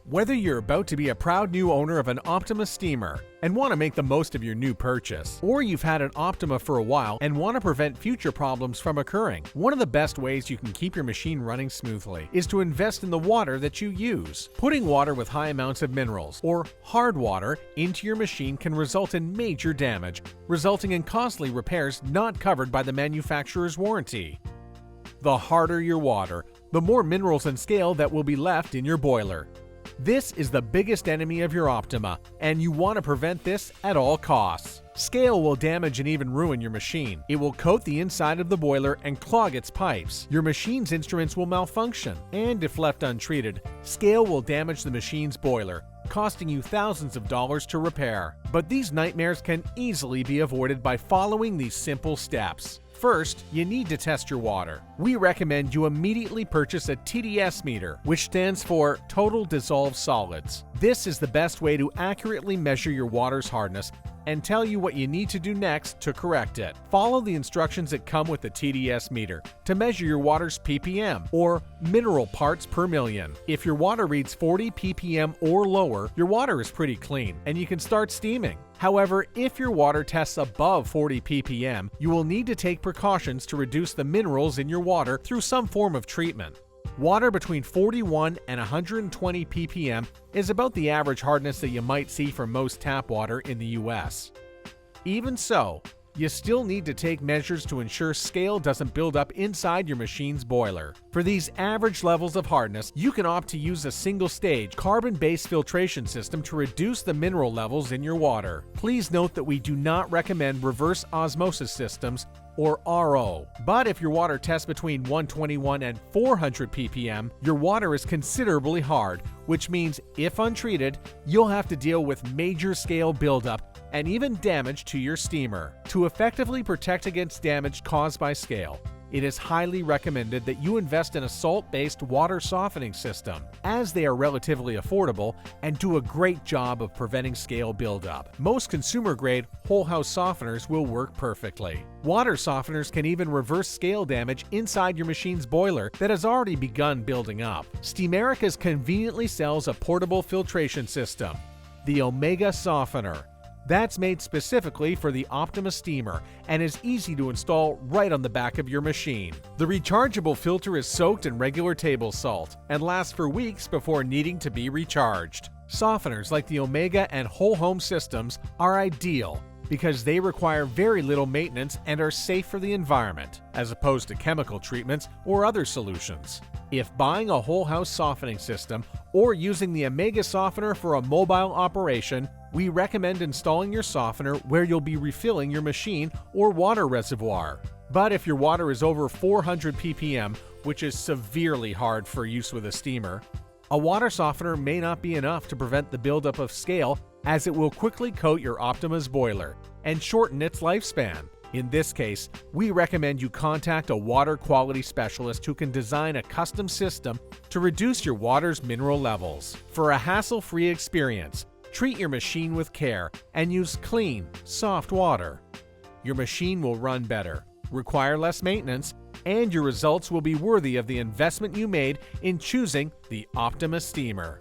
Whether you're about to be a proud new owner of an Optima steamer and want to make the most of your new purchase, or you've had an Optima for a while and want to prevent future problems from occurring, one of the best ways you can keep your machine running smoothly is to invest in the water that you use. Putting water with high amounts of minerals, or hard water, into your machine can result in major damage, resulting in costly repairs not covered by the manufacturer's warranty. The harder your water, the more minerals and scale that will be left in your boiler. This is the biggest enemy of your Optima, and you want to prevent this at all costs. Scale will damage and even ruin your machine. It will coat the inside of the boiler and clog its pipes. Your machine's instruments will malfunction, and if left untreated, scale will damage the machine's boiler, costing you thousands of dollars to repair. But these nightmares can easily be avoided by following these simple steps. First, you need to test your water. We recommend you immediately purchase a TDS meter, which stands for Total Dissolved Solids. This is the best way to accurately measure your water's hardness and tell you what you need to do next to correct it. Follow the instructions that come with the TDS meter to measure your water's ppm, or mineral parts per million. If your water reads 40 ppm or lower, your water is pretty clean and you can start steaming. However, if your water tests above 40 ppm, you will need to take precautions to reduce the minerals in your water through some form of treatment. Water between 41 and 120 ppm is about the average hardness that you might see for most tap water in the US. Even so, you still need to take measures to ensure scale doesn't build up inside your machine's boiler. For these average levels of hardness, you can opt to use a single-stage, carbon-based filtration system to reduce the mineral levels in your water. Please note that we do not recommend reverse osmosis systems, or RO. But if your water tests between 121 and 400 ppm, your water is considerably hard, which means if untreated, you'll have to deal with major scale buildup and even damage to your steamer. To effectively protect against damage caused by scale, it is highly recommended that you invest in a salt-based water softening system, as they are relatively affordable and do a great job of preventing scale buildup. Most consumer-grade whole-house softeners will work perfectly. Water softeners can even reverse scale damage inside your machine's boiler that has already begun building up. Steamerica conveniently sells a portable filtration system, the Omega Softener. That's made specifically for the Optima steamer and is easy to install right on the back of your machine. The rechargeable filter is soaked in regular table salt and lasts for weeks before needing to be recharged. Softeners like the Omega and Whole Home systems are ideal because they require very little maintenance and are safe for the environment, as opposed to chemical treatments or other solutions. If buying a whole house softening system or using the Omega softener for a mobile operation, we recommend installing your softener where you'll be refilling your machine or water reservoir. But if your water is over 400 ppm, which is severely hard for use with a steamer, a water softener may not be enough to prevent the buildup of scale, as it will quickly coat your Optima's boiler and shorten its lifespan. In this case, we recommend you contact a water quality specialist who can design a custom system to reduce your water's mineral levels. For a hassle-free experience, treat your machine with care and use clean, soft water. Your machine will run better, require less maintenance, and your results will be worthy of the investment you made in choosing the Optima steamer.